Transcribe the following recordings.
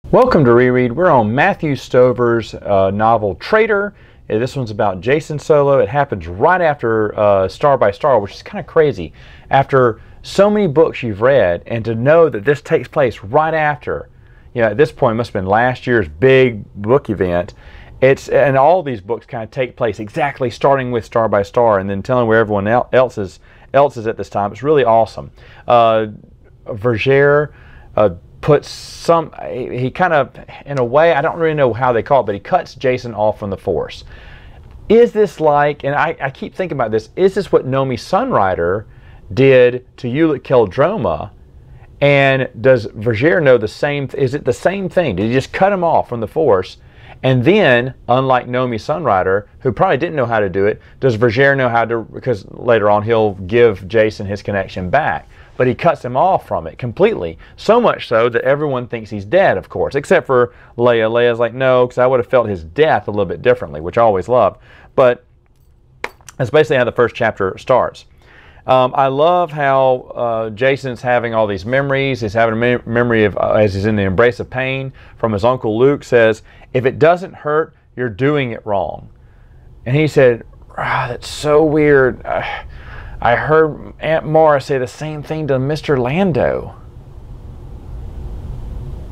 Welcome to Reread. We're on Matthew Stover's novel Traitor. This one's about Jason Solo. It happens right after Star by Star, which is kind of crazy. After so many books you've read, and to know that this takes place right after, at this point it must have been last year's big book event. And all these books kind of take place exactly starting with Star by Star and then telling where everyone else is at this time. It's really awesome. Vergere he kind of, in a way, I don't really know how they call it, but he cuts Jason off from the Force. Is this like, and I keep thinking about this, is this what Nomi Sunrider did to Ulic Qel-Droma? And does Vergere know the same, is it the same thing? Did he just cut him off from the Force? And then, unlike Nomi Sunrider, who probably didn't know how to do it, does Vergere know how to, because later on he'll give Jason his connection back. But he cuts him off from it completely. So much so that everyone thinks he's dead, of course, except for Leia. Leia's like, no, because I would have felt his death a little bit differently, which I always loved. But that's basically how the first chapter starts. I love how Jason's having all these memories. He's having a memory of, as he's in the embrace of pain, from his uncle Luke says, if it doesn't hurt, you're doing it wrong. And he said, that's so weird. I heard Aunt Mara say the same thing to Mr. Lando.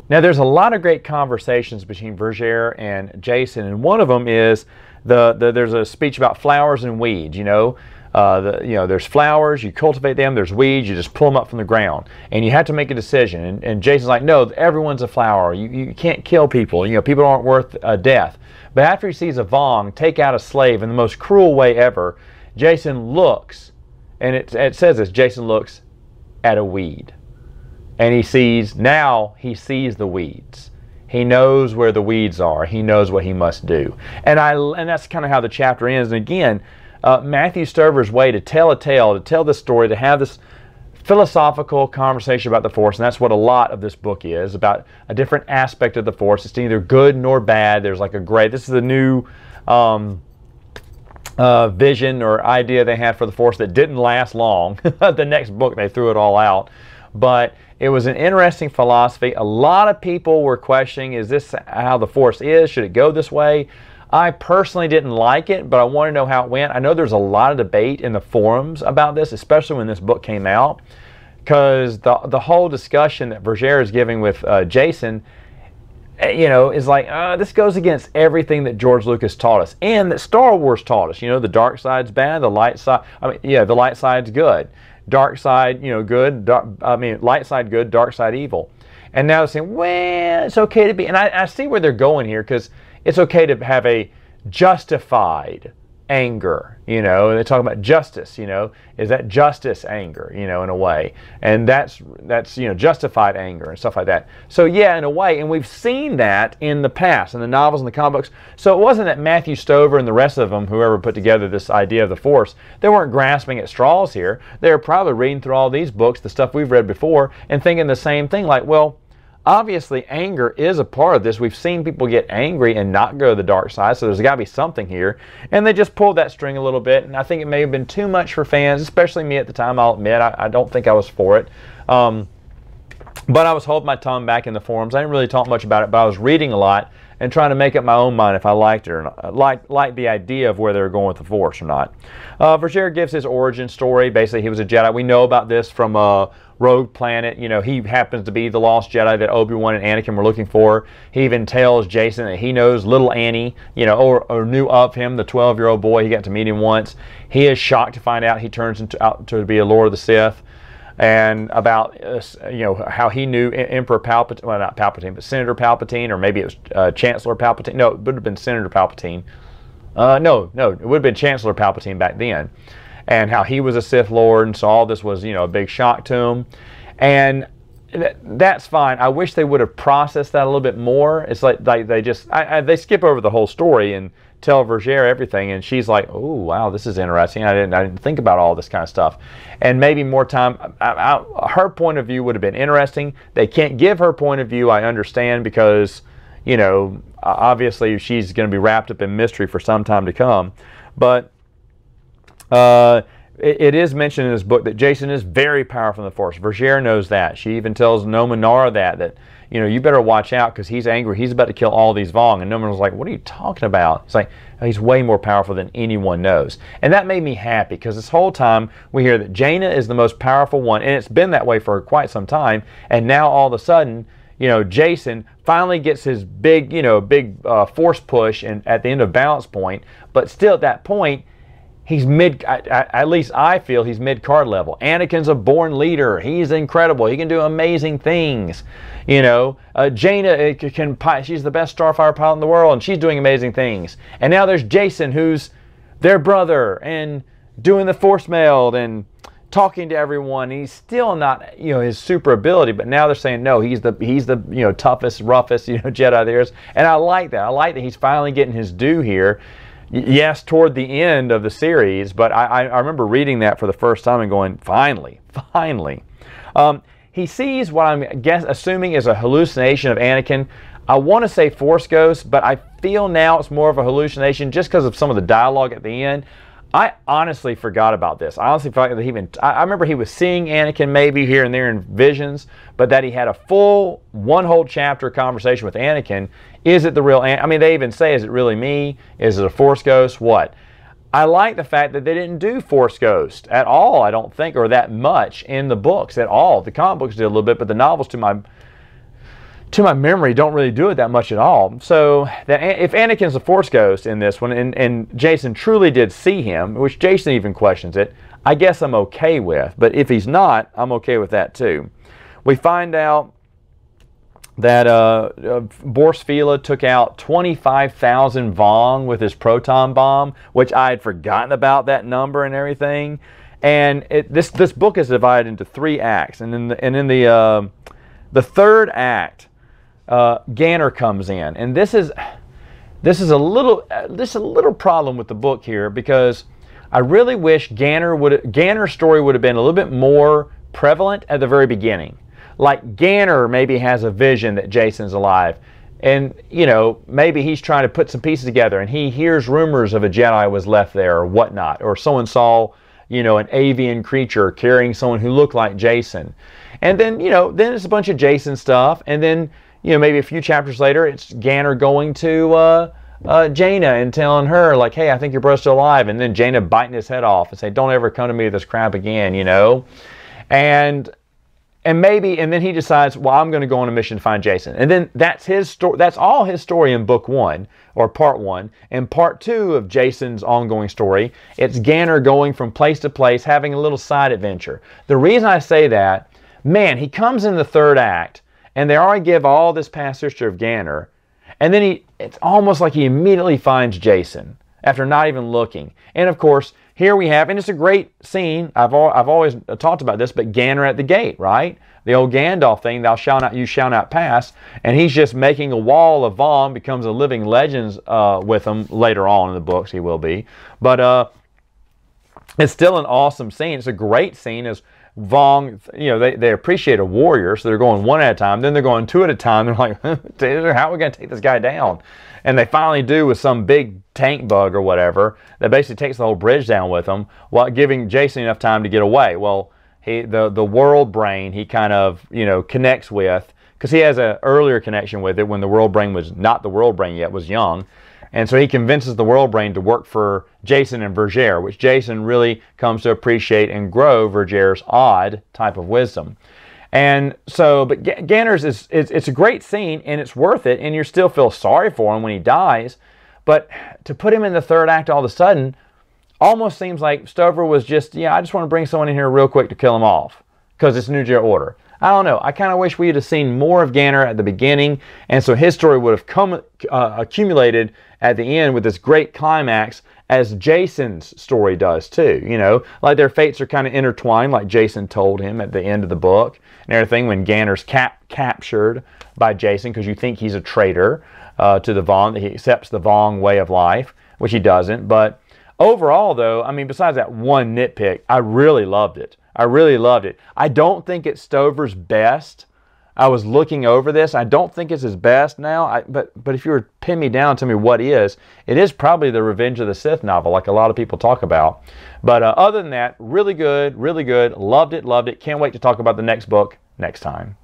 Now, there's a lot of great conversations between Vergere and Jason, and one of them is there's a speech about flowers and weeds. There's flowers, you cultivate them. There's weeds, you just pull them up from the ground, and you have to make a decision. And Jason's like, no, everyone's a flower. You can't kill people. People aren't worth death. But after he sees a Vong take out a slave in the most cruel way ever, Jason looks. And it says this, Jason looks at a weed. And he sees the weeds. He knows where the weeds are. He knows what he must do. And that's kind of how the chapter ends. And again, Matthew Stover's way to tell a tale, to tell this story, to have this philosophical conversation about the Force, and that's what a lot of this book is, about a different aspect of the Force. It's neither good nor bad. There's like a gray. This is a new vision or idea they had for the Force that didn't last long. The next book they threw it all out, but it was an interesting philosophy. A lot of people were questioning, is this how the Force is? Should it go this way? I personally didn't like it, but I want to know how it went. I know there's a lot of debate in the forums about this, especially when this book came out, because the whole discussion that Vergere is giving with Jason, is like, this goes against everything that George Lucas taught us and that Star Wars taught us. The dark side's bad, the light side, the light side's good. Dark side, good, light side good, dark side evil. And now they're saying, well, it's okay to be, and I see where they're going here, because it's okay to have a justified anger, they talk about justice, is that justice anger, in a way, and that's justified anger and stuff like that. So yeah, in a way, and we've seen that in the past in the novels and the comic books. So it wasn't that Matthew Stover and the rest of them, whoever put together this idea of the Force, they weren't grasping at straws here. They were probably reading through all these books, the stuff we've read before, and thinking the same thing, like, well, obviously anger is a part of this. We've seen people get angry and not go to the dark side, so there's got to be something here. And they just pulled that string a little bit, and I think it may have been too much for fans, especially me at the time. I'll admit, I don't think I was for it. But I was holding my tongue back in the forums. I didn't really talk much about it, but I was reading a lot and trying to make up my own mind if I liked it or not, like the idea of where they were going with the Force or not. Vergere gives his origin story. Basically, he was a Jedi. We know about this from Rogue Planet. He happens to be the lost Jedi that Obi-Wan and Anakin were looking for. He even tells Jason that he knows little Annie, or knew of him, the 12-year-old boy. He got to meet him once. He is shocked to find out he turns out to be a Lord of the Sith. And about how he knew Emperor Palpatine, well, not Palpatine, but Senator Palpatine, or maybe it was Chancellor Palpatine. No, it would have been Senator Palpatine. No, it would have been Chancellor Palpatine back then. And how he was a Sith Lord, and so all this was, a big shock to him. And that's fine. I wish they would have processed that a little bit more. It's like they just, they skip over the whole story and tell Vergere everything, and she's like, oh wow, this is interesting. I didn't think about all this kind of stuff. And maybe more time, her point of view would have been interesting. They can't give her point of view, I understand, because obviously she's going to be wrapped up in mystery for some time to come. But it is mentioned in this book that Jason is very powerful in the Force. Vergere knows that. She even tells Nominara that you better watch out because he's angry. He's about to kill all these Vong. And Nominara's like, what are you talking about? It's like, he's way more powerful than anyone knows. And that made me happy because this whole time we hear that Jaina is the most powerful one. And it's been that way for quite some time. And now all of a sudden, Jason finally gets his big Force push at the end of Balance Point. But still at that point, he's at least I feel he's mid-card level. Anakin's a born leader. He's incredible. He can do amazing things. Jaina she's the best Starfire pilot in the world, and she's doing amazing things. And now there's Jason, who's their brother, and doing the Force meld and talking to everyone. He's still not, his super ability, but now they're saying, no, he's the toughest, roughest, Jedi there is. And I like that. I like that he's finally getting his due here. Yes, toward the end of the series, but I remember reading that for the first time and going, finally. He sees what I'm assuming is a hallucination of Anakin. I want to say Force Ghost, but I feel now it's more of a hallucination just because of some of the dialogue at the end. I honestly forgot about this. I honestly forgot that I remember he was seeing Anakin maybe here and there in visions, but that he had a full one whole chapter conversation with Anakin. Is it the real I mean, they even say, is it really me? Is it a Force Ghost? What? I like the fact that they didn't do Force Ghost at all, I don't think, or that much in the books at all. The comic books did a little bit, but the novels, to my memory, don't really do it that much at all. So if Anakin's a Force Ghost in this one, and Jason truly did see him, which Jason even questions it, I guess I'm okay with. But if he's not, I'm okay with that too. We find out that Borsk Fila took out 25,000 Vong with his proton bomb, which I had forgotten about that number and everything. And this book is divided into 3 acts, and in the third act, Ganner comes in, and this is a little problem with the book here, because I really wish Ganner's story would have been a little bit more prevalent at the very beginning. Like Ganner maybe has a vision that Jason's alive, and maybe he's trying to put some pieces together, and he hears rumors of a Jedi was left there or whatnot, or someone saw an avian creature carrying someone who looked like Jason, and then then it's a bunch of Jason stuff, and then maybe a few chapters later it's Ganner going to Jaina and telling her like, hey, I think your brother's still alive, and then Jaina biting his head off and say, don't ever come to me with this crap again, and then he decides, well, I'm going to go on a mission to find Jason. And then that's his story. That's all his story in book 1, or part 1. And part 2 of Jason's ongoing story, it's Ganner going from place to place, having a little side adventure. The reason I say that, man, he comes in the third act, and they already give all this past history of Ganner, and then it's almost like he immediately finds Jason after not even looking. And of course, here we have, and it's a great scene, I've always talked about this, but Ganner at the gate, right? The old Gandalf thing, you shall not pass, and he's just making a wall of Vong, becomes a living legend with him later on in the books, he will be. But it's still an awesome scene. It's a great scene as Vong, they appreciate a warrior, so they're going one at a time, then they're going 2 at a time. They're like, how are we going to take this guy down? And they finally do with some big tank bug or whatever that basically takes the whole bridge down with them, while giving Jason enough time to get away. Well, the world brain he kind of connects with, because he has an earlier connection with it when the world brain was not the world brain yet, was young. And so he convinces the world brain to work for Jason and Vergere, which Jason really comes to appreciate and grow Vergere's odd type of wisdom. And so, but Ganner's it's a great scene, and it's worth it, and you still feel sorry for him when he dies. But to put him in the third act all of a sudden almost seems like Stover was just, I just want to bring someone in here real quick to kill him off because it's New Jedi Order. I don't know. I kind of wish we had seen more of Ganner at the beginning, and so his story would have accumulated at the end with this great climax, as Jason's story does too. Like their fates are kind of intertwined, like Jason told him at the end of the book and everything, when Ganner's captured by Jason because you think he's a traitor to the Vong, that he accepts the Vong way of life, which he doesn't. But overall, though, I mean, besides that one nitpick, I really loved it. I really loved it. I don't think it's Stover's best I was looking over this. I don't think it's his best now, but if you were to pin me down, tell me what is, it is probably the Revenge of the Sith novel, like a lot of people talk about. But other than that, really good, really good. Loved it, loved it. Can't wait to talk about the next book next time.